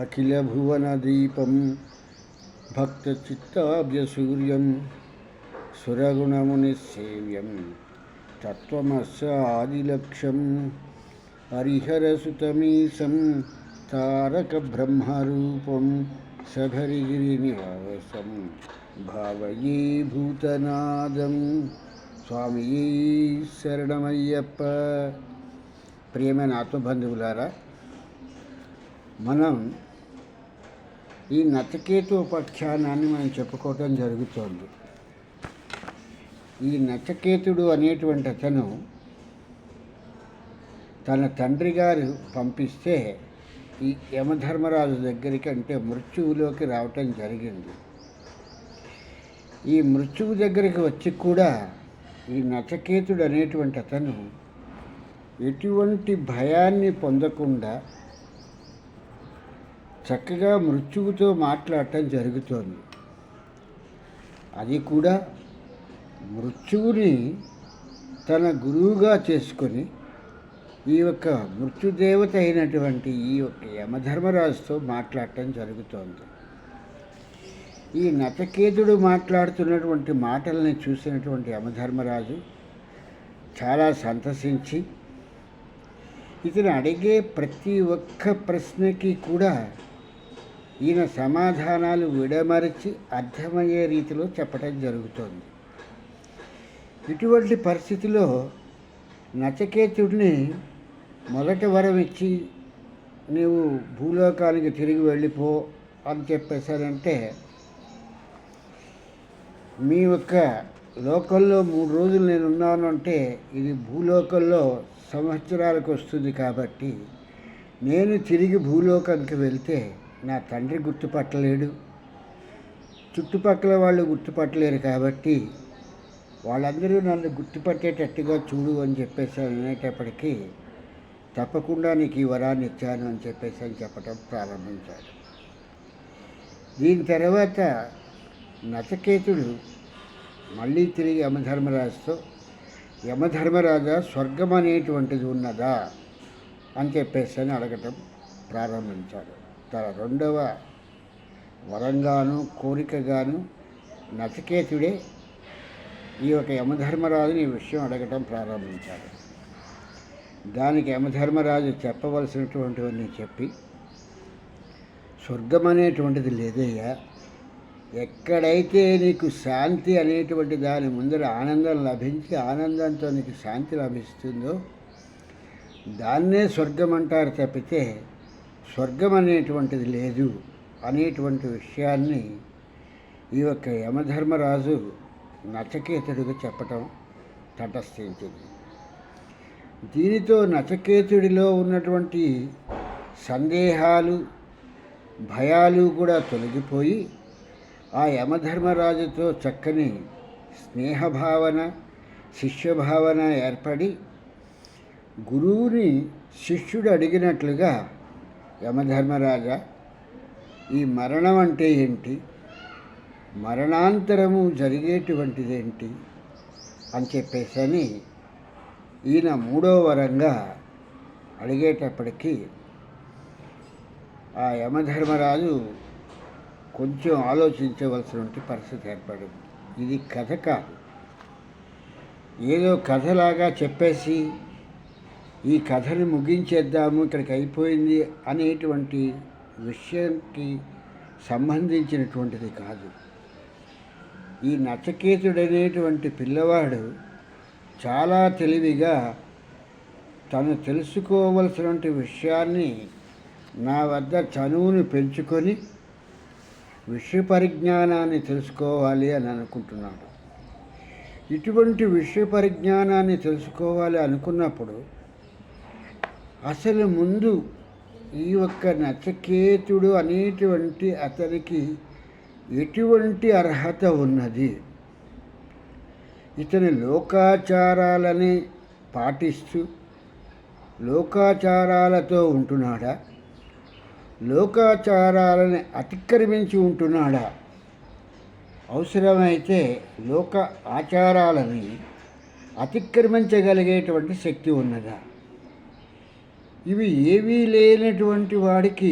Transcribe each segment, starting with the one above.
అఖిలభువనదీపం భక్తచిత్తాబ్జసూర్యం సురగుణమునిసేవ్యం తత్వమస్యాదిలక్ష్యం హరిహరసుతమీశం తారకబ్రహ్మరూపం శబరిగిరినివాసం భావయే భూతనాదం. స్వామియే శరణమయ్యప్ప. ప్రియమైన ఆత్మబంధువులారా, మనం ఈ నచికేతు ఉపాఖ్యానాన్ని మనం చెప్పుకోవటం జరుగుతోంది. ఈ నచికేతుడు అనేటువంటి అతను తన తండ్రి గారు పంపిస్తే ఈ యమధర్మరాజు దగ్గరికి, అంటే మృత్యువులోకి రావటం జరిగింది. ఈ మృత్యువు దగ్గరికి వచ్చి కూడా ఈ నచికేతుడు అనేటువంటి అతను ఎటువంటి భయాన్ని పొందకుండా చక్కగా మృత్యువుతో మాట్లాడటం జరుగుతోంది. అది కూడా మృత్యువుని తన గురువుగా చేసుకొని ఈ యొక్క మృత్యుదేవత అయినటువంటి ఈ యొక్క యమధర్మరాజుతో మాట్లాడటం జరుగుతోంది. ఈ నచికేతుడు మాట్లాడుతున్నటువంటి మాటల్ని చూసినటువంటి యమధర్మరాజు చాలా సంతసించి ఇతను అడిగే ప్రతి ఒక్క ప్రశ్నకి కూడా ఈయన సమాధానాలు విడమరిచి అర్థమయ్యే రీతిలో చెప్పడం జరుగుతోంది. ఇటువంటి పరిస్థితిలో నచికేతుడిని మొదట వరం ఇచ్చి నీవు భూలోకానికి తిరిగి వెళ్ళిపో అని చెప్పేశారంటే, మీ యొక్క లోకంలో 3 రోజులు నేను ఉన్నాను అంటే ఇది భూలోకంలో సంవత్సరాలకు వస్తుంది. కాబట్టి నేను తిరిగి భూలోకానికి వెళ్తే నా తండ్రి గుర్తుపట్టలేడు, చుట్టుపక్కల వాళ్ళు గుర్తుపట్టలేరు. కాబట్టి వాళ్ళందరూ నన్ను గుర్తుపట్టేటట్టుగా చూడు అని చెప్పేసి అనేటప్పటికీ తప్పకుండా నీకు ఈ వరాన్ని ఇచ్చాను అని చెప్పేసి చెప్పడం ప్రారంభించాడు. దీని తర్వాత నచికేతుడు మళ్ళీ తిరిగి యమధర్మరాజుతో, యమధర్మరాజా, స్వర్గం అనేటువంటిది ఉన్నదా అని చెప్పేసి అడగటం ప్రారంభించాడు. తన 2వ వరంగాను కోరికగాను నచికేతుడే ఈ యొక్క యమధర్మరాజుని ఈ విషయం అడగటం ప్రారంభించాడు. దానికి యమధర్మరాజు చెప్పవలసినటువంటివన్నీ చెప్పి, స్వర్గం అనేటువంటిది లేదయ్యా, ఎక్కడైతే నీకు శాంతి అనేటువంటి దాని ముందర ఆనందం లభించి ఆనందంతో నీకు శాంతి లభిస్తుందో దాన్నే స్వర్గం అంటారు తప్పితే స్వర్గం అనేటువంటిది లేదు అనేటువంటి విషయాన్ని ఈ యొక్క యమధర్మరాజు నచికేతుడికి చెప్పటం తటస్థించింది. దీనితో నచికేతుడిలో ఉన్నటువంటి సందేహాలు, భయాలు కూడా తొలగిపోయి ఆ యమధర్మరాజుతో చక్కని స్నేహభావన, శిష్యభావన ఏర్పడి గురువుని శిష్యుడు అడిగినట్లుగా, యమధర్మరాజా, ఈ మరణం అంటే ఏంటి, మరణాంతరము జరిగేటువంటిదేంటి అని చెప్పేసి ఈయన 3వ వరంగా అడిగేటప్పటికీ ఆ యమధర్మరాజు కొంచెం ఆలోచించవలసిన పరిస్థితి ఏర్పడింది. ఇది కథ కాదు, ఏదో కథలాగా చెప్పేసి ఈ కథని ముగించేద్దాము, ఇక్కడికి అయిపోయింది అనేటువంటి విషయానికి సంబంధించినటువంటిది కాదు. ఈ నచికేతుడనేటువంటి పిల్లవాడు చాలా తెలివిగా తను తెలుసుకోవలసినటువంటి విషయాన్ని నా వద్ద చనువుని పెంచుకొని విషయ పరిజ్ఞానాన్ని తెలుసుకోవాలి అని అనుకుంటున్నాడు. ఇటువంటి విషయ పరిజ్ఞానాన్ని తెలుసుకోవాలి అనుకున్నప్పుడు అసలు ముందు ఈ యొక్క నచికేతుడు అనేటువంటి అతనికి ఎటువంటి అర్హత ఉన్నది, ఇతని లోకాచారాలని పాటిస్తూ లోకాచారాలతో ఉంటున్నాడా, లోకాచారాలని అతిక్రమించి ఉంటున్నాడా, అవసరమైతే లోక ఆచారాలని అతిక్రమించగలిగేటువంటి శక్తి ఉన్నదా? ఇవి ఏవీ లేనటువంటి వాడికి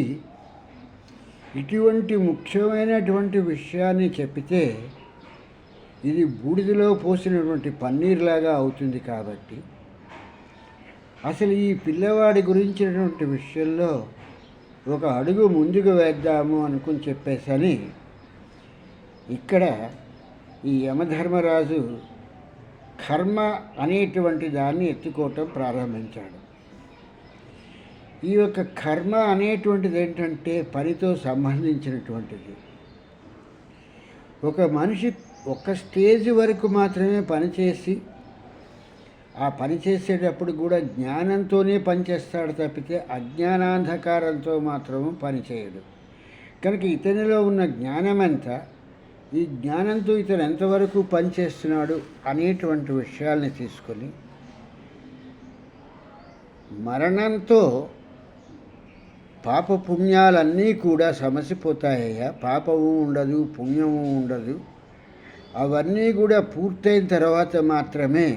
ఇటువంటి ముఖ్యమైనటువంటి విషయాన్ని చెప్పితే ఇది బూడిదలో పోసినటువంటి పన్నీర్లాగా అవుతుంది. కాబట్టి అసలు ఈ పిల్లవాడి గురించినటువంటి విషయంలో ఒక అడుగు ముందుకు వేద్దాము అనుకుని చెప్పేసని ఇక్కడ ఈ యమధర్మరాజు కర్మ అనేటువంటి దాన్ని ఎత్తుకోవటం ప్రారంభించాడు. ఈ యొక్క కర్మ అనేటువంటిది ఏంటంటే పనితో సంబంధించినటువంటిది. ఒక మనిషి ఒక స్టేజ్ వరకు మాత్రమే పనిచేసి ఆ పని చేసేటప్పుడు కూడా జ్ఞానంతోనే పనిచేస్తాడు తప్పితే అజ్ఞానాంధకారంతో మాత్రము పనిచేయడు. కనుక ఇతనిలో ఉన్న జ్ఞానమంతా ఈ జ్ఞానంతో ఇతను ఎంతవరకు పనిచేస్తున్నాడు అనేటువంటి విషయాల్ని తీసుకొని మరణంతో పాపపుణ్యాలన్నీ కూడా సమసిపోతాయ్యా. పాపము ఉండదు, పుణ్యము ఉండదు. అవన్నీ కూడా పూర్తయిన తర్వాత మాత్రమే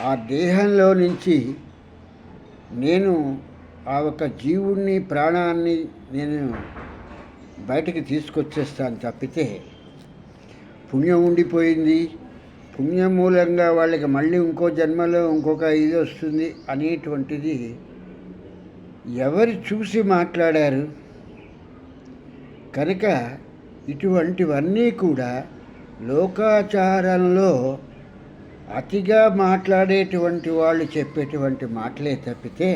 ఆ దేహంలో నుంచి నేను ఆ ఒక జీవుణ్ణి ప్రాణాన్ని నేను బయటికి తీసుకొచ్చేస్తాను తప్పితే పుణ్యం ఉండిపోయింది, పుణ్యం మూలంగా వాళ్ళకి మళ్ళీ ఇంకో జన్మలో ఇంకొక ఇది వస్తుంది అనేటువంటిది ఎవరు చూసి మాట్లాడారు? కనుక ఇటువంటివన్నీ కూడా లోకాచారంలో అతిగా మాట్లాడేటువంటి వాళ్ళు చెప్పేటువంటి మాటలే తప్పితే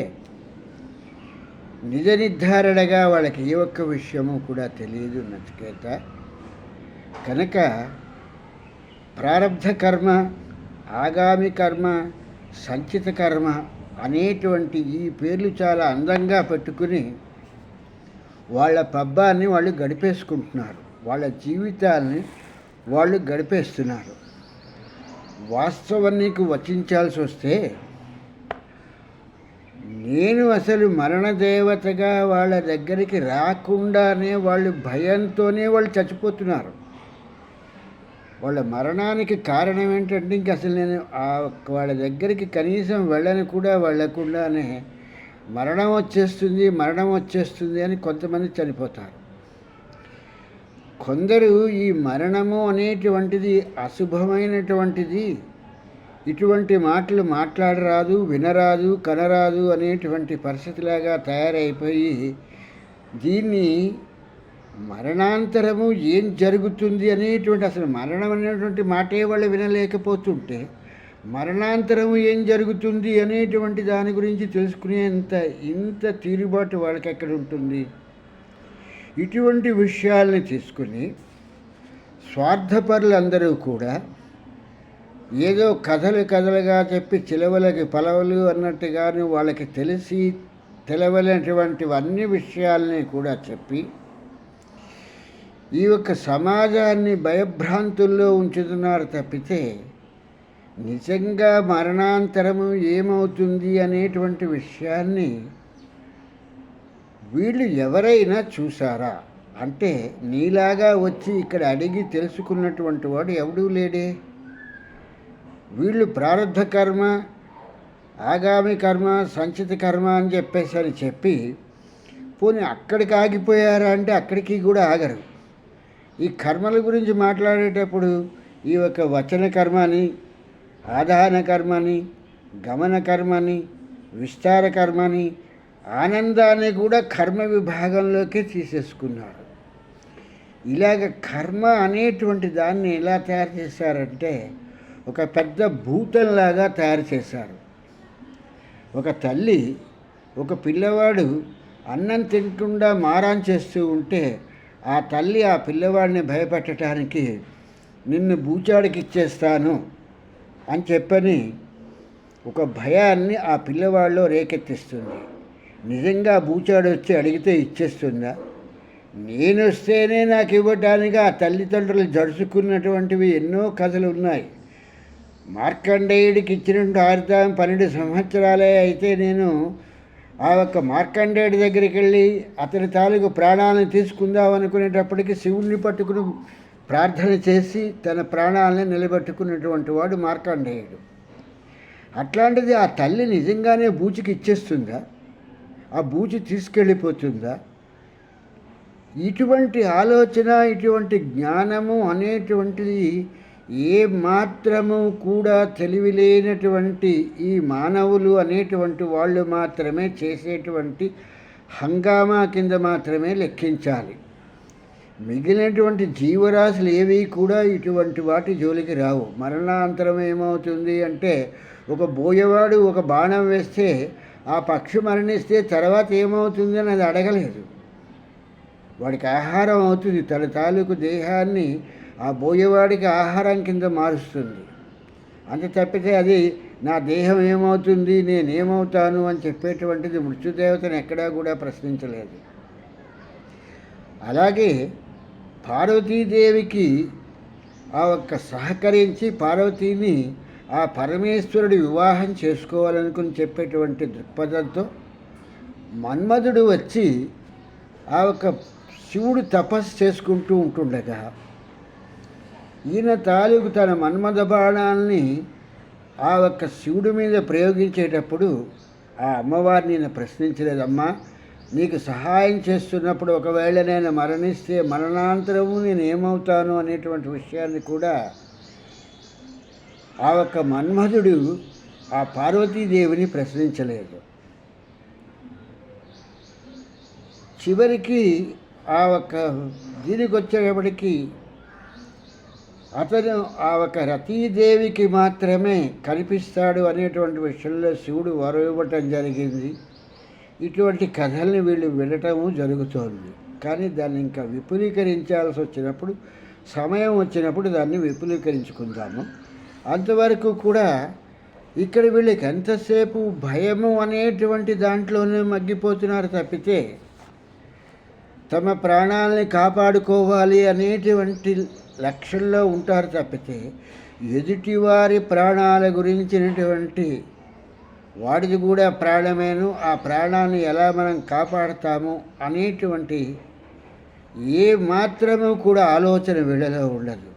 నిజ నిర్ధారణగా వాళ్ళకి ఏ ఒక్క విషయము కూడా తెలియదు నచికేత. కనుక ప్రారబ్ధ కర్మ, ఆగామి కర్మ, సంచిత కర్మ అనేటువంటి ఈ పేర్లు చాలా అందంగా పెట్టుకుని వాళ్ళ పబ్బాన్ని వాళ్ళు గడిపేసుకుంటున్నారు, వాళ్ళ జీవితాన్ని వాళ్ళు గడిపేస్తున్నారు. వాస్తవం నీకు వచించాల్సి వస్తే నేను అసలు మరణదేవతగా వాళ్ళ దగ్గరికి రాకుండానే వాళ్ళు భయంతోనే వాళ్ళు చచ్చిపోతున్నారు. వాళ్ళ మరణానికి కారణం ఏంటంటే ఇంక అసలు నేను వాళ్ళ దగ్గరికి కనీసం వెళ్ళని కూడా వెళ్ళకుండానే మరణం వచ్చేస్తుంది అని కొంతమంది చనిపోతారు. కొందరు ఈ మరణము అనేటువంటిది అశుభమైనటువంటిది, ఇటువంటి మాటలు మాట్లాడరాదు, వినరాదు, కనరాదు అనేటువంటి పరిస్థితిలాగా తయారైపోయి దీన్ని మరణాంతరము ఏం జరుగుతుంది అనేటువంటి అసలు మరణం అనేటువంటి మాటే వాళ్ళు వినలేకపోతుంటే మరణాంతరము ఏం జరుగుతుంది అనేటువంటి దాని గురించి తెలుసుకునేంత ఇంత తీరుబాటు వాళ్ళకి ఎక్కడ ఉంటుంది? ఇటువంటి విషయాల్ని తీసుకుని స్వార్థపరులందరూ కూడా ఏదో కథలుగా చెప్పి చిలవలకి పలవలు అన్నట్టుగాను వాళ్ళకి తెలిసి తెలవలేనటువంటివన్నీ విషయాల్ని కూడా చెప్పి ఈ యొక్క సమాజాన్ని భయభ్రాంతుల్లో ఉంచుతున్నారు తప్పితే నిజంగా మరణాంతరము ఏమవుతుంది అనేటువంటి విషయాన్ని వీళ్ళు ఎవరైనా చూసారా? అంటే నీలాగా వచ్చి ఇక్కడ అడిగి తెలుసుకున్నటువంటి వాడు ఎవడూ లేడే. వీళ్ళు ప్రారబ్ధ కర్మ, ఆగామి కర్మ, సంచిత కర్మ అని చెప్పి పోనీ అక్కడికి ఆగిపోయారా అంటే అక్కడికి కూడా ఆగరు. ఈ కర్మల గురించి మాట్లాడేటప్పుడు ఈ యొక్క వచన కర్మని, ఆదాన కర్మని, గమన కర్మని, విస్తార కర్మని, ఆనందాన్ని కూడా కర్మ విభాగంలోకి తీసేసుకున్నారు. ఇలాగ కర్మ అనేటువంటి దాన్ని ఎలా తయారు చేశారంటే ఒక పెద్ద భూతంలాగా తయారు చేశారు. ఒక తల్లి ఒక పిల్లవాడు అన్నం తినకుండా మారాన్ చేస్తూ ఉంటే ఆ తల్లి ఆ పిల్లవాడిని భయపెట్టడానికి నిన్ను బూచాడికి ఇచ్చేస్తాను అని చెప్పని ఒక భయాన్ని ఆ పిల్లవాడిలో రేకెత్తిస్తుంది. నిజంగా బూచాడు వచ్చి అడిగితే ఇచ్చేస్తుందా? నేను వస్తేనే నాకు ఇవ్వటానికి ఆ తల్లిదండ్రులు జరుచుకున్నటువంటివి ఎన్నో కథలు ఉన్నాయి. మార్కండేయుడికి ఇచ్చినట్టు ఆయుర్దాయం 12 సంవత్సరాలే అయితే నేను ఆ ఒక్క మార్కండేయుడి దగ్గరికి వెళ్ళి అతని తాలూకు ప్రాణాలను తీసుకుందాం అనుకునేటప్పటికీ శివుణ్ణి పట్టుకుని ప్రార్థన చేసి తన ప్రాణాలను నిలబెట్టుకున్నటువంటి వాడు మార్కండేయుడు. అట్లాంటిది ఆ తల్లి నిజంగానే బూచికి ఇచ్చేస్తుందా? ఆ బూచి తీసుకెళ్ళిపోతుందా? ఇటువంటి ఆలోచన, ఇటువంటి జ్ఞానము అనేటువంటిది ఏ మాత్రము కూడా తెలివి లేనటువంటి ఈ మానవులు అనేటువంటి వాళ్ళు మాత్రమే చేసేటువంటి హంగామా కింద మాత్రమే లెక్కించాలి. మిగిలినటువంటి జీవరాశులు ఏవి కూడా ఇటువంటి వాటి జోలికి రావు. మరణాంతరం ఏమవుతుంది అంటే, ఒక బోయవాడు ఒక బాణం వేస్తే ఆ పక్షి మరణిస్తే తర్వాత ఏమవుతుంది అని అది అడగలేదు. వాడికి ఆహారం అవుతుంది, తన తాలూకు దేహాన్ని ఆ బోయేవాడికి ఆహారం కింద మారుస్తుంది. అంతే తప్పితే అది నా దేహం ఏమవుతుంది, నేనేమవుతాను అని చెప్పేటువంటిది మృత్యుదేవతను ఎక్కడా కూడా ప్రశ్నించలేదు. అలాగే పార్వతీదేవికి ఆ ఒక్క సహకరించి పార్వతీని ఆ పరమేశ్వరుడు వివాహం చేసుకోవాలనుకుని చెప్పేటువంటి దృక్పథంతో మన్మధుడు వచ్చి ఆ ఒక్క శివుడు తపస్సు చేసుకుంటూ ఉంటుండగా ఈయన తాలూకు తన మన్మథ బాణాల్ని ఆ ఒక్క శివుడి మీద ప్రయోగించేటప్పుడు ఆ అమ్మవారిని నేను ప్రశ్నించలేదమ్మా, నీకు సహాయం చేస్తున్నప్పుడు ఒకవేళ నేను మరణిస్తే మరణాంతరము నేను ఏమవుతాను అనేటువంటి విషయాన్ని కూడా ఆ ఒక్క మన్మధుడు ఆ పార్వతీదేవిని ప్రశ్నించలేదు. చివరికి ఆ ఒక్క దీనికి వచ్చేటప్పటికి అతను ఆ ఒక రతీదేవికి మాత్రమే కనిపిస్తాడు అనేటువంటి విషయంలో శివుడు వరం ఇవ్వటం జరిగింది. ఇటువంటి కథల్ని వీళ్ళు వినటము జరుగుతోంది. కానీ దాన్ని ఇంకా విపులీకరించాల్సి వచ్చినప్పుడు, సమయం వచ్చినప్పుడు దాన్ని విపులీకరించుకుందాము. అంతవరకు కూడా ఇక్కడ వీళ్ళకి ఎంతసేపు భయము అనేటువంటి దాంట్లోనే మగ్గిపోతున్నారు తప్పితే తమ ప్రాణాలని కాపాడుకోవాలి అనేటువంటి లక్ష్యంలో ఉంటారు తప్పితే ఎదుటివారి ప్రాణాల గురించినటువంటి వాడిది కూడా ప్రాణమేను, ఆ ప్రాణాన్ని ఎలా మనం కాపాడతాము అనేటువంటి ఏ మాత్రము కూడా ఆలోచన వీళ్ళలో ఉండదు.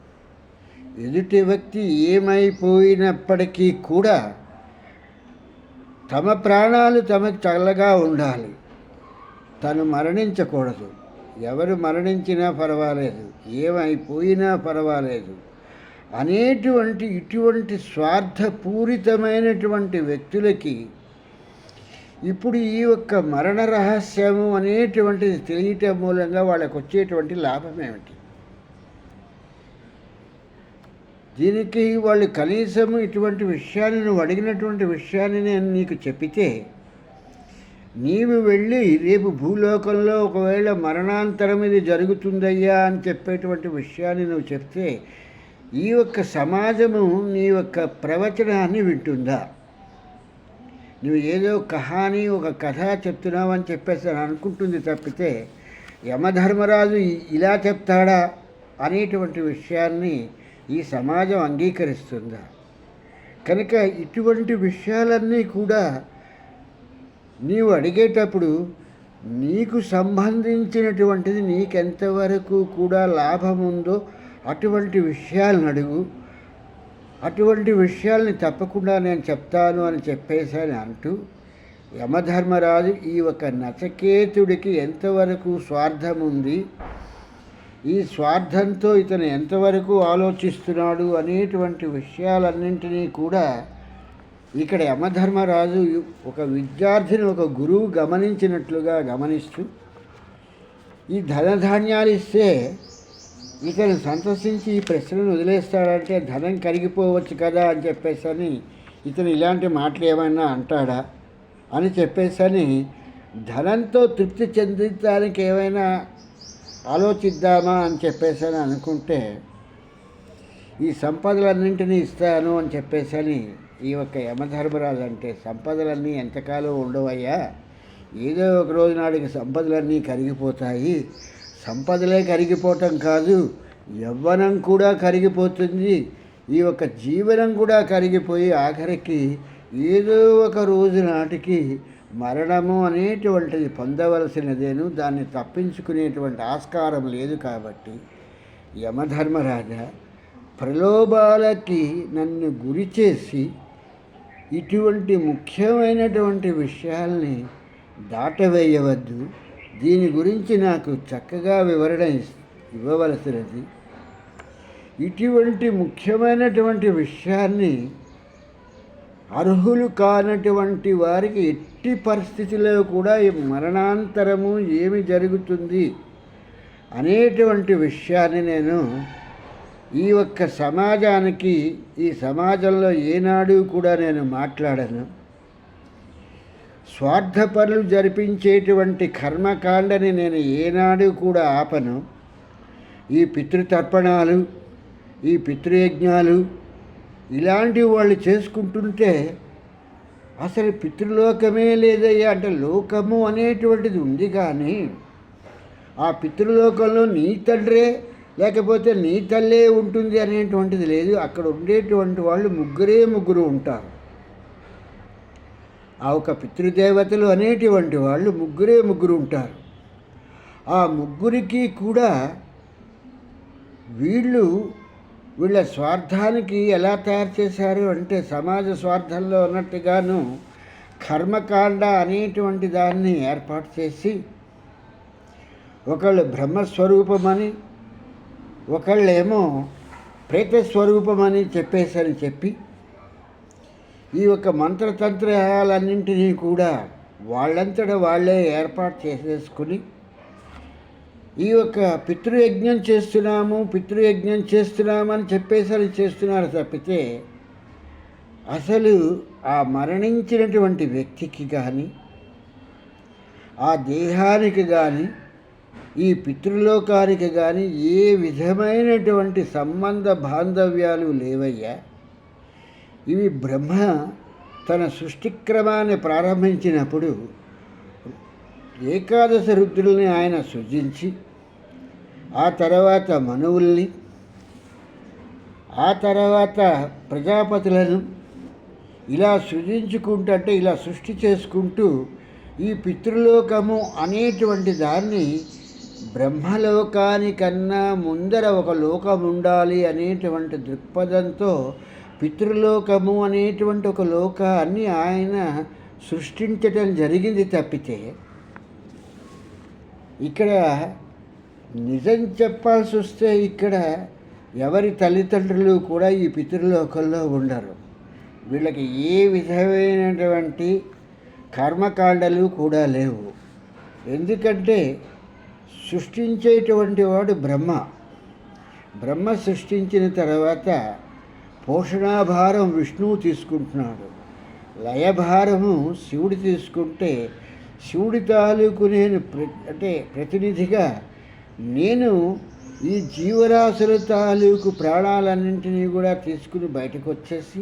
ఎదుటి వ్యక్తి ఏమైపోయినప్పటికీ కూడా తమ ప్రాణాలు తమకు చల్లగా ఉండాలి, తను మరణించకూడదు. ఎవరు మరణించినా పర్వాలేదు, ఏమైపోయినా పర్వాలేదు అనేటువంటి ఇటువంటి స్వార్థపూరితమైనటువంటి వ్యక్తులకి ఇప్పుడు ఈ యొక్క మరణ రహస్యము అనేటువంటిది తెలియటం మూలంగా వాళ్ళకు వచ్చేటువంటి లాభం ఏమిటి? దీనికి వాళ్ళు కనీసము ఇటువంటి విషయాన్ని, నువ్వు అడిగినటువంటి విషయాన్ని నేను నీకు చెప్పితే, నీవు వెళ్ళి రేపు భూలోకంలో ఒకవేళ మరణాంతరం ఇది జరుగుతుందయ్యా అని చెప్పేటువంటి విషయాన్ని నువ్వు చెప్తే ఈ యొక్క సమాజము నీ యొక్క ప్రవచనాన్ని వింటుందా? నువ్వు ఏదో కహాని, ఒక కథ చెప్తున్నావు అని చెప్పేసి అనుకుంటుంది తప్పితే యమధర్మరాజు ఇలా చెప్తాడా అనేటువంటి విషయాన్ని ఈ సమాజం అంగీకరిస్తుందా? కనుక ఇటువంటి విషయాలన్నీ కూడా నీవు అడిగేటప్పుడు నీకు సంబంధించినటువంటిది నీకెంతవరకు కూడా లాభం ఉందో అటువంటి విషయాలను అడుగు. అటువంటి విషయాల్ని తప్పకుండా నేను చెప్తాను అని చెప్పేసాను అంటూ యమధర్మరాజు ఈ ఒక నచికేతుడికి ఎంతవరకు స్వార్థం ఉంది, ఈ స్వార్థంతో ఇతను ఎంతవరకు ఆలోచిస్తున్నాడు అనేటువంటి విషయాలన్నింటినీ కూడా ఇక్కడ యమధర్మరాజు ఒక విద్యార్థిని, ఒక గురువు గమనించినట్లుగా గమనిస్తూ, ఈ ధనధాన్యాలు ఇస్తే ఇతను సంతోషించి ఈ ప్రశ్నను వదిలేస్తాడంటే ధనం కరిగిపోవచ్చు కదా అని చెప్పేసని ఇతను ఇలాంటి మాటలు ఏమైనా అంటాడా అని చెప్పేసని ధనంతో తృప్తి చెందించడానికి ఏమైనా ఆలోచిద్దామా అని చెప్పేసని అనుకుంటే, ఈ సంపదలన్నింటినీ ఇస్తాను అని చెప్పేసని ఈ యొక్క యమధర్మరాజు అంటే, సంపదలన్నీ ఎంతకాలం ఉండవయ్యా, ఏదో ఒక రోజు నాటికి సంపదలన్నీ కరిగిపోతాయి. సంపదలే కరిగిపోవటం కాదు, యవ్వనం కూడా కరిగిపోతుంది, ఈ యొక్క జీవనం కూడా కరిగిపోయి ఆఖరికి ఏదో ఒక రోజు నాటికి మరణము అనేటువంటిది పొందవలసినదేను, దాన్ని తప్పించుకునేటువంటి ఆస్కారం లేదు. కాబట్టి యమధర్మరాజా, ప్రలోభాలకి నన్ను గురి చేసి ఇటువంటి ముఖ్యమైనటువంటి విషయాల్ని దాటవేయవద్దు. దీని గురించి నాకు చక్కగా వివరణ ఇవ్వవలసినది. ఇటువంటి ముఖ్యమైనటువంటి విషయాన్ని అర్హులు కానటువంటి వారికి ఎట్టి పరిస్థితిలో కూడా ఈ మరణాంతరము ఏమి జరుగుతుంది అనేటువంటి విషయాన్ని నేను ఈ ఒక్క సమాజానికి, ఈ సమాజంలో ఏనాడు కూడా నేను మాట్లాడను. స్వార్థపరులు జరిపించేటువంటి కర్మకాండని నేను ఏనాడు కూడా ఆపను. ఈ పితృతర్పణాలు, ఈ పితృయజ్ఞాలు ఇలాంటివి వాళ్ళు చేసుకుంటుంటే అసలు పితృలోకమే లేదయ్యా. అంటే లోకము అనేటువంటిది ఉంది, కానీ ఆ పితృలోకంలో నీ తండ్రే లేకపోతే నీ తల్లే ఉంటుంది అనేటువంటిది లేదు. అక్కడ ఉండేటువంటి వాళ్ళు ముగ్గురు ఉంటారు. ఆ ఒక పితృదేవతలు అనేటువంటి వాళ్ళు ముగ్గురు ఉంటారు. ఆ ముగ్గురికి కూడా వీళ్ళ స్వార్థానికి ఎలా తయారు చేశారు అంటే, సమాజ స్వార్థంలో ఉన్నట్టుగాను కర్మకాండ అనేటువంటి దాన్ని ఏర్పాటు చేసి, ఒకళ్ళు బ్రహ్మస్వరూపమని, ఒకళ్ళేమో ప్రేతస్వరూపమని చెప్పి ఈ యొక్క మంత్రతంత్రాలన్నింటినీ కూడా వాళ్ళంతటా వాళ్ళే ఏర్పాటు చేసేసుకుని ఈ యొక్క పితృయజ్ఞం చేస్తున్నామని చెప్పేసరి చేస్తున్నారు తప్పితే, అసలు ఆ మరణించినటువంటి వ్యక్తికి కానీ, ఆ దేహానికి కానీ, ఈ పితృలోకానికి కానీ ఏ విధమైనటువంటి సంబంధ బాంధవ్యాలు లేవయ్యా. ఇవి బ్రహ్మ తన సృష్టిక్రమాన్ని ప్రారంభించినప్పుడు ఏకాదశ రుద్రుల్ని ఆయన సృజించి, ఆ తర్వాత మనువుల్ని, ఆ తర్వాత ప్రజాపతులను ఇలా సృజించుకుంటే, ఇలా సృష్టి చేసుకుంటూ ఈ పితృలోకము అనేటువంటి దాన్ని బ్రహ్మలోకానికన్నా ముందర ఒక లోకం ఉండాలి అనేటువంటి దృక్పథంతో పితృలోకము అనేటువంటి ఒక లోకాన్ని ఆయన సృష్టించటం జరిగింది తప్పితే, ఇక్కడ నిజం చెప్పాల్సి వస్తే ఇక్కడ ఎవరి తల్లిదండ్రులు కూడా ఈ పితృలోకంలో ఉండరు. వీళ్ళకి ఏ విధమైనటువంటి కర్మకాండలు కూడా లేవు. ఎందుకంటే సృష్టించేటువంటి వాడు బ్రహ్మ సృష్టించిన తర్వాత పోషణాభారం విష్ణువు తీసుకుంటున్నాడు, లయభారము శివుడు తీసుకుంటే, శివుడి తాలూకు నేను ప్రతినిధిగా నేను ఈ జీవరాశుల తాలూకు ప్రాణాలన్నింటినీ కూడా తీసుకుని బయటకు వచ్చేసి,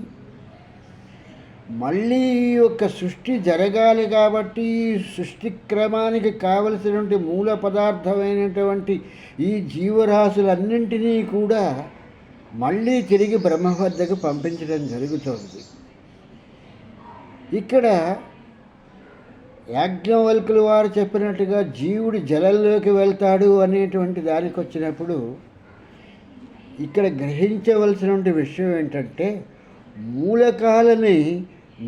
మళ్ళీ ఈ యొక్క సృష్టి జరగాలి కాబట్టి సృష్టి క్రమానికి కావలసినటువంటి మూల పదార్థమైనటువంటి ఈ జీవరాశులన్నింటినీ కూడా మళ్ళీ తిరిగి బ్రహ్మ వద్దకు పంపించడం జరుగుతోంది. ఇక్కడ యాజ్ఞవల్కులు వారు చెప్పినట్టుగా జీవుడు జలంలోకి వెళ్తాడు అనేటువంటి దానికి వచ్చినప్పుడు, ఇక్కడ గ్రహించవలసినటువంటి విషయం ఏంటంటే, మూలకాలని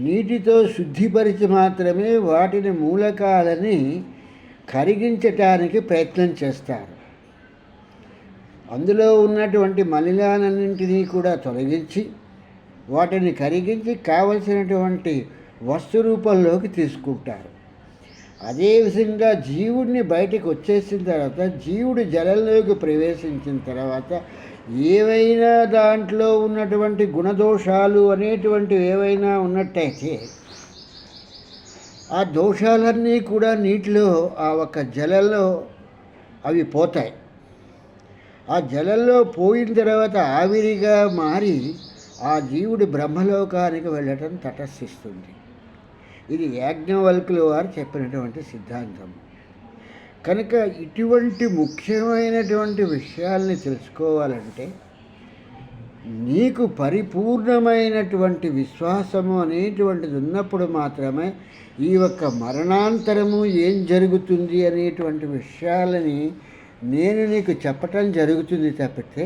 నీటితో శుద్ధిపరిచి మాత్రమే వాటిని మూలకాలని కరిగించటానికి ప్రయత్నం చేస్తారు. అందులో ఉన్నటువంటి మలినాలన్నింటినీ కూడా తొలగించి వాటిని కరిగించి కావలసినటువంటి వస్తు రూపంలోకి తీసుకుంటారు. అదేవిధంగా జీవుడిని బయటకు వచ్చేసిన తర్వాత, జీవుడు జలంలోకి ప్రవేశించిన తర్వాత ఏవైనా దాంట్లో ఉన్నటువంటి గుణదోషాలు అనేటువంటివి ఏవైనా ఉన్నట్టయితే ఆ దోషాలన్నీ కూడా నీటిలో, ఆ ఒక్క జలంలో అవి పోతాయి. ఆ జలంలో పోయిన తర్వాత ఆవిరిగా మారి ఆ జీవుడు బ్రహ్మలోకానికి వెళ్ళటం తటస్థిస్తుంది. ఇది యాజ్ఞవల్కుల వారు చెప్పినటువంటి సిద్ధాంతం. కనుక ఇటువంటి ముఖ్యమైనటువంటి విషయాల్ని తెలుసుకోవాలంటే నీకు పరిపూర్ణమైనటువంటి విశ్వాసము అనేటువంటిది ఉన్నప్పుడు మాత్రమే ఈ యొక్క మరణాంతరము ఏం జరుగుతుంది అనేటువంటి విషయాలని నేను నీకు చెప్పటం జరుగుతుంది తప్పితే,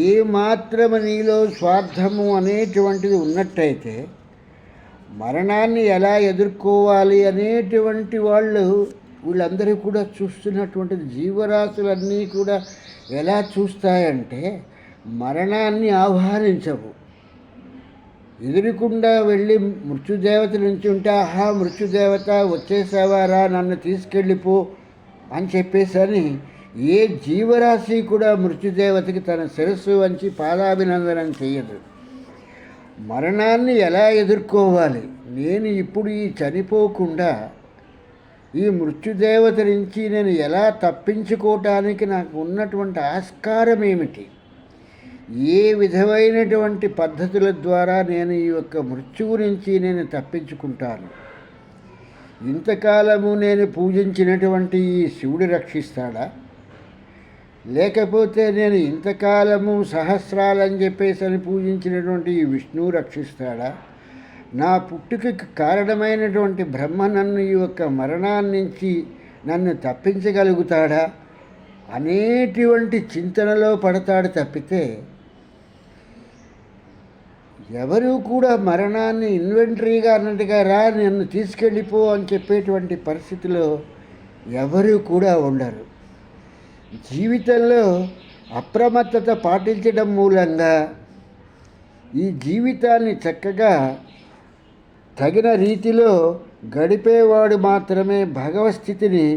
ఏమాత్రము నీలో స్వార్థము అనేటువంటిది ఉన్నట్టయితే మరణాన్ని ఎలా ఎదుర్కోవాలి అనేటువంటి వాళ్ళు వీళ్ళందరూ కూడా చూస్తున్నటువంటిది. జీవరాశులన్నీ కూడా ఎలా చూస్తాయంటే మరణాన్ని ఆహ్వానించవు. ఎదురుకుండా వెళ్ళి మృత్యుదేవత నుంచి ఉంటే, ఆహా మృత్యుదేవత వచ్చేసావారా, నన్ను తీసుకెళ్ళిపో అని చెప్పేసని ఏ జీవరాశి కూడా మృత్యుదేవతకి తన శిరస్సు వంచి పాదాభినందనం చేయదు. మరణాన్ని ఎలా ఎదుర్కోవాలి, నేను ఇప్పుడు ఈ చనిపోకుండా ఈ మృత్యుదేవత నుంచి నేను ఎలా తప్పించుకోవటానికి నాకు ఉన్నటువంటి ఆస్కారం ఏమిటి, ఏ విధమైనటువంటి పద్ధతుల ద్వారా నేను ఈ యొక్క మృత్యువు నుంచి నేను తప్పించుకుంటాను, ఇంతకాలము నేను పూజించినటువంటి ఈ శివుడు రక్షిస్తాడా, లేకపోతే నేను ఇంతకాలము సహస్రాలని చెప్పేసి అని పూజించినటువంటి ఈ విష్ణువు రక్షిస్తాడా, నా పుట్టుకకి కారణమైనటువంటి బ్రహ్మ నన్ను ఈ యొక్క మరణాన్నించి నన్ను తప్పించగలుగుతాడా అనేటువంటి చింతనలో పడతాడు తప్పితే ఎవరూ కూడా మరణాన్ని ఇన్వెంటరీగా అన్నట్టుగా రా నన్ను తీసుకెళ్ళిపో అని చెప్పేటువంటి పరిస్థితిలో ఎవరూ కూడా ఉండరు. జీవితంలో అప్రమత్తత పాటించడం మూలంగా ఈ జీవితాన్ని చక్కగా తగిన రీతిలో గడిపేవాడు మాత్రమే భగవస్థితిని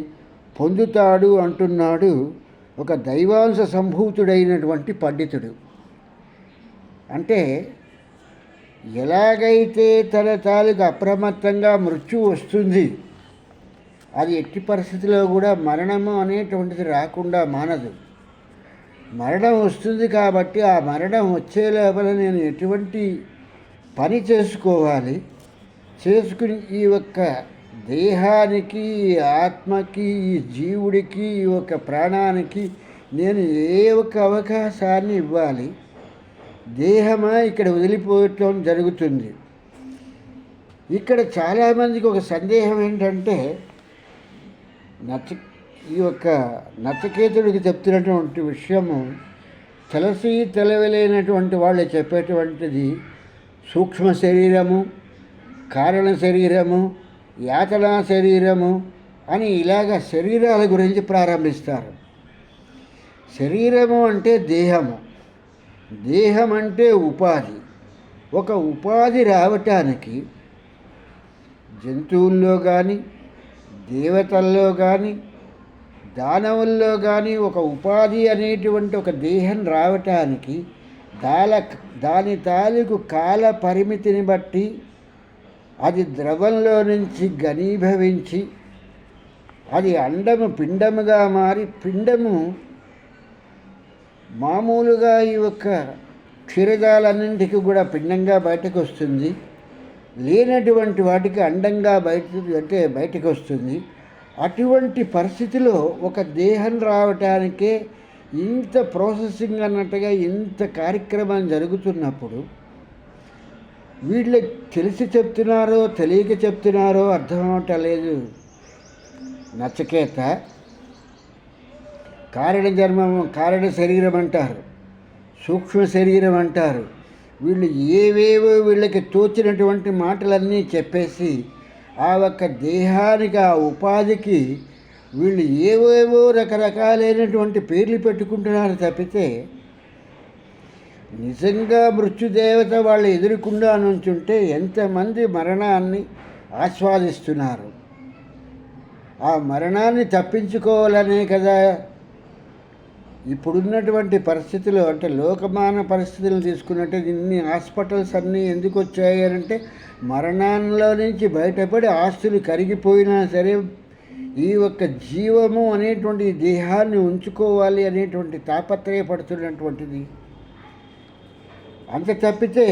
పొందుతాడు అంటున్నాడు ఒక దైవాంశ సంభూతుడైనటువంటి పండితుడు. అంటే ఎలాగైతే తన తాలూకు అప్రమత్తంగా మృత్యు వస్తుంది, అది ఎట్టి పరిస్థితిలో కూడా మరణము అనేటువంటిది రాకుండా మానదు. మరణం వస్తుంది కాబట్టి ఆ మరణం వచ్చే లోపల నేను ఎటువంటి పని చేసుకోవాలి, చేసుకుని ఈ యొక్క దేహానికి, ఈ ఆత్మకి, ఈ జీవుడికి, ఈ యొక్క ప్రాణానికి నేను ఏ ఒక్క అవకాశాన్ని ఇవ్వాలి, దేహమా ఇక్కడ వదిలిపోవటం జరుగుతుంది. ఇక్కడ చాలామందికి ఒక సందేహం ఏంటంటే ఈ యొక్క నచికేతుడికి చెప్తున్నటువంటి విషయము తెలిసి తెలవలేనటువంటి వాళ్ళు చెప్పేటువంటిది సూక్ష్మ శరీరము, కారణ శరీరము, యాతనా శరీరము అని ఇలాగ శరీరాల గురించి ప్రారంభిస్తారు. శరీరము అంటే దేహము, దేహం అంటే ఉపాధి. ఒక ఉపాధి రావటానికి జంతువుల్లో కానీ, దేవతల్లో కానీ, దానవుల్లో కానీ ఒక ఉపాధి అనేటువంటి ఒక దేహం రావటానికి దాని తాలూకు కాల పరిమితిని బట్టి అది ద్రవంలో నుంచి ఘనీభవించి అది అండము పిండముగా మారి, పిండము మామూలుగా ఈ యొక్క క్షీరదాలన్నింటికి కూడా పిండంగా బయటకు వస్తుంది, లేనటువంటి వాటికి అండంగా బయటకు వస్తుంది. అటువంటి పరిస్థితిలో ఒక దేహం రావటానికే ఇంత ప్రాసెసింగ్ అన్నట్టుగా ఇంత కార్యక్రమం జరుగుతున్నప్పుడు వీళ్ళు తెలిసి చెప్తున్నారో తెలియక చెప్తున్నారో అర్థం అవటలేదు. నచికేత కారణ శరీరం అంటారు, సూక్ష్మ శరీరం అంటారు. వీళ్ళు ఏవేవో వీళ్ళకి తోచినటువంటి మాటలన్నీ చెప్పేసి ఆ ఒక్క దేహానికి, ఆ ఉపాధికి వీళ్ళు ఏవేవో రకరకాలైనటువంటి పేర్లు పెట్టుకుంటున్నారు తప్పితే నిజంగా మృత్యుదేవత వాళ్ళు ఎదురుకుండా నుంచుంటే ఎంతమంది మరణాన్ని ఆస్వాదిస్తున్నారు. ఆ మరణాన్ని తప్పించుకోవాలనే కదా ఇప్పుడున్నటువంటి పరిస్థితులు, అంటే లోకమాన పరిస్థితులను తీసుకున్నట్టే ఇన్ని హాస్పిటల్స్ అన్నీ ఎందుకు వచ్చాయి అంటే మరణంలో నుంచి బయటపడి ఆస్తులు కరిగిపోయినా సరే ఈ ఒక్క జీవము అనేటువంటి దేహాన్ని ఉంచుకోవాలి అనేటువంటి తాపత్రయపడుతున్నటువంటిది. అంత తప్పితే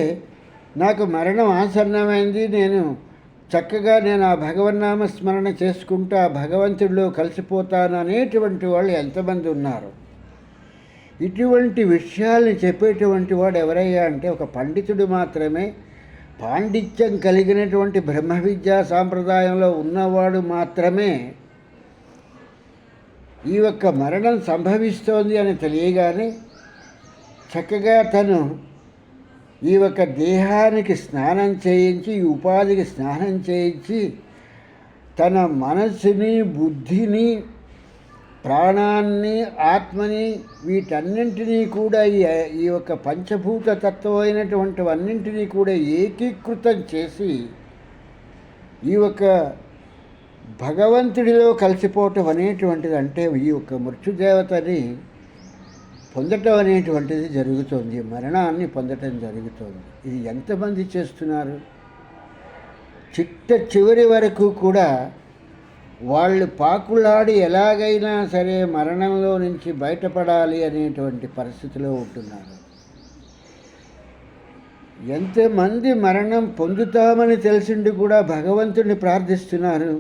నాకు మరణం ఆసన్నమైంది, నేను చక్కగా ఆ భగవన్నామ స్మరణ చేసుకుంటూ ఆ భగవంతుడిలో కలిసిపోతాను అనేటువంటి వాళ్ళు ఎంతమంది ఉన్నారు. ఇటువంటి విషయాల్ని చెప్పేటువంటి వాడు ఎవరయ్యా అంటే ఒక పండితుడు మాత్రమే, పాండిత్యం కలిగినటువంటి బ్రహ్మ విద్యా సాంప్రదాయంలో ఉన్నవాడు మాత్రమే ఈ యొక్క మరణం సంభవిస్తోంది అని తెలియగానే చక్కగా తను ఈ యొక్క దేహానికి స్నానం చేయించి, ఈ ఉపాధికి స్నానం చేయించి తన మనస్సుని, బుద్ధిని, ప్రాణాన్ని, ఆత్మని వీటన్నింటినీ కూడా ఈ యొక్క పంచభూత తత్వమైనటువంటివన్నింటినీ కూడా ఏకీకృతం చేసి ఈ యొక్క భగవంతుడిలో కలిసిపోవటం అనేటువంటిది, అంటే ఈ యొక్క మృత్యుదేవతని పొందటం అనేటువంటిది జరుగుతుంది, మరణాన్ని పొందటం జరుగుతుంది. ఇది ఎంతమంది చేస్తున్నారు? చివరి వరకు కూడా వాళ్ళు పాకులాడి ఎలాగైనా సరే మరణంలో నుంచి బయటపడాలి అనేటువంటి పరిస్థితిలో ఉంటున్నారు. ఎంతమంది మరణం పొందుతామని తెలిసిండి కూడా భగవంతుడిని ప్రార్థిస్తున్నారు.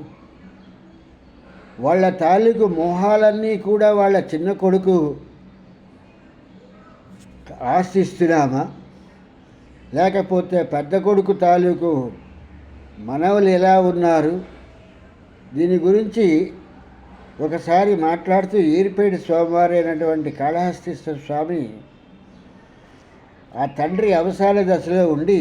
వాళ్ళ తాలూకు మోహాలన్నీ కూడా వాళ్ళ చిన్న కొడుకు ఆశిస్తున్నామా, లేకపోతే పెద్ద కొడుకు తాలూకు మనవలు ఎలా ఉన్నారు? దీని గురించి ఒకసారి మాట్లాడుతూ ఈరిపేడి స్వామివారి అయినటువంటి కాళహస్తీశ్వర స్వామి ఆ తండ్రి అవసాన దశలో ఉండి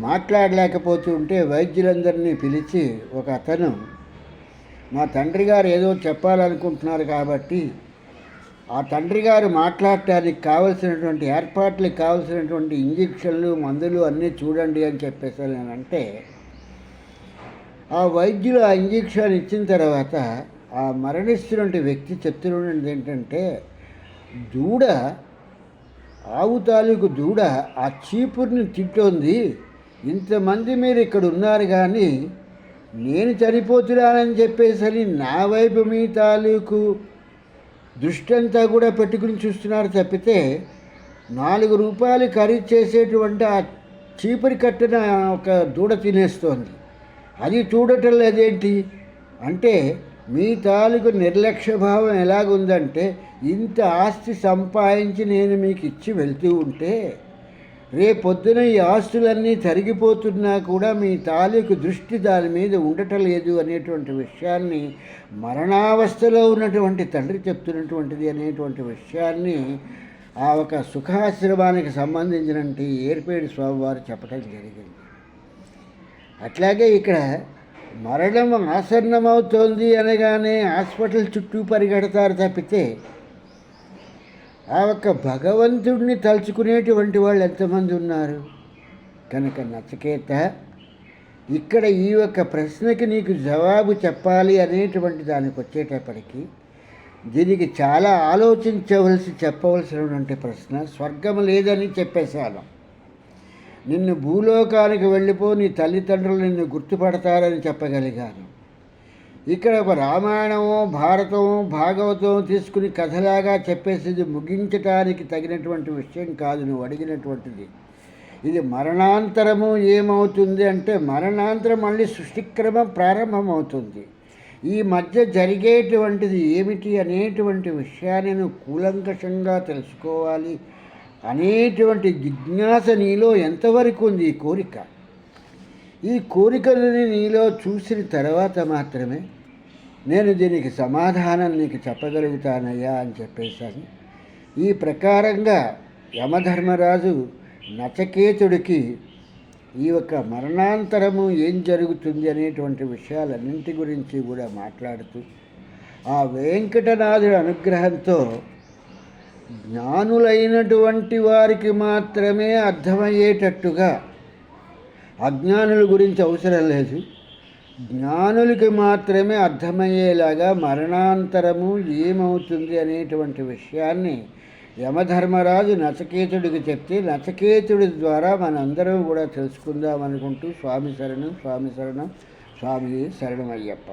మాట్లాడలేకపోతుంటే వైద్యులందరినీ పిలిచి, ఒక అతను మా తండ్రి గారు ఏదో చెప్పాలనుకుంటున్నారు కాబట్టి ఆ తండ్రి గారు మాట్లాడటానికి కావలసినటువంటి ఏర్పాట్లకు కావలసినటువంటి ఇంజక్షన్లు, మందులు అన్నీ చూడండి అని చెప్పేసి నేనంటే, ఆ వైద్యులు ఆ ఇంజక్షన్ ఇచ్చిన తర్వాత ఆ మరణిస్తున్న వ్యక్తి చెప్తున్నది ఏంటంటే, దూడ, ఆవు తాలూకు దూడ ఆ చీపుర్ని తింటోంది. ఇంతమంది మీరు ఇక్కడ ఉన్నారు కానీ నేను చనిపోతున్నానని చెప్పేసరి నా వైపు మీ తాలూకు దృష్టి అంతా కూడా పెట్టుకుని చూస్తున్నారు తప్పితే 4 రూపాయలు ఖరీదు చేసేటువంటి ఆ చీపురి కట్టిన ఒక దూడ తినేస్తోంది. అది చూడటం లేదేంటి అంటే, మీ తాలూకు నిర్లక్ష్య భావం ఎలాగుందంటే, ఇంత ఆస్తి సంపాదించి నేను మీకు ఇచ్చి వెళ్తూ ఉంటే రేపొద్దున ఈ ఆస్తులన్నీ తరిగిపోతున్నా కూడా మీ తాలూకు దృష్టి దాని మీద ఉండటం లేదు అనేటువంటి విషయాన్ని మరణావస్థలో ఉన్నటువంటి తండ్రి చెప్తున్నటువంటిది అనేటువంటి విషయాన్ని ఆ ఒక సుఖాశ్రమానికి సంబంధించినటువంటి ఏర్పేడి స్వామివారు చెప్పడం జరిగింది. అట్లాగే ఇక్కడ మరణం ఆసన్నమవుతోంది అనగానే హాస్పిటల్ చుట్టూ పరిగెడతారు తప్పితే ఆ ఒక్క భగవంతుడిని తలుచుకునేటువంటి వాళ్ళు ఎంతమంది ఉన్నారు? కనుక నచికేత, ఇక్కడ ఈ యొక్క ప్రశ్నకి నీకు జవాబు చెప్పాలి అనేటువంటి దానికి వచ్చేటప్పటికి దీనికి చాలా చెప్పవలసినటువంటి ప్రశ్న. స్వర్గం లేదని చెప్పేశాను, నిన్ను భూలోకానికి వెళ్ళిపో, నీ తల్లిదండ్రులు నిన్ను గుర్తుపడతారని చెప్పగలిగాను. ఇక్కడ ఒక రామాయణమో, భారతమో, భాగవతం తీసుకుని కథలాగా చెప్పేసి ముగించటానికి తగినటువంటి విషయం కాదు నువ్వు అడిగినటువంటిది. ఇది మరణాంతరము ఏమవుతుంది అంటే, మరణాంతరం మళ్ళీ సృష్టిక్రమం ప్రారంభమవుతుంది. ఈ మధ్య జరిగేటువంటిది ఏమిటి అనేటువంటి విషయాన్ని నువ్వు కూలంకషంగా తెలుసుకోవాలి అనేటువంటి జిజ్ఞాస నీలో ఎంతవరకు ఉంది? ఈ కోరిక, ఈ కోరికలని నీలో చూసిన తర్వాత మాత్రమే నేను దీనికి సమాధానం నీకు చెప్పగలుగుతానయ్యా అని చెప్పేశాను. ఈ ప్రకారంగా యమధర్మరాజు నచికేతుడికి ఈ యొక్క మరణాంతరము ఏం జరుగుతుంది అనేటువంటి విషయాలన్నింటి గురించి కూడా మాట్లాడుతూ, ఆ వెంకటనాథుడి అనుగ్రహంతో జ్ఞానులైనటువంటి వారికి మాత్రమే అర్థమయ్యేటట్టుగా, అజ్ఞానుల గురించి అవసరం లేదు, జ్ఞానులకి మాత్రమే అర్థమయ్యేలాగా మరణాంతరము ఏమవుతుంది అనేటువంటి విషయాన్ని యమధర్మరాజు నచికేతుడికి చెప్తే, నచికేతుడి ద్వారా మనందరం కూడా తెలుసుకుందాం అనుకుంటూ స్వామి శరణం, స్వామి శరణం, స్వామి శరణం అయ్యప్ప.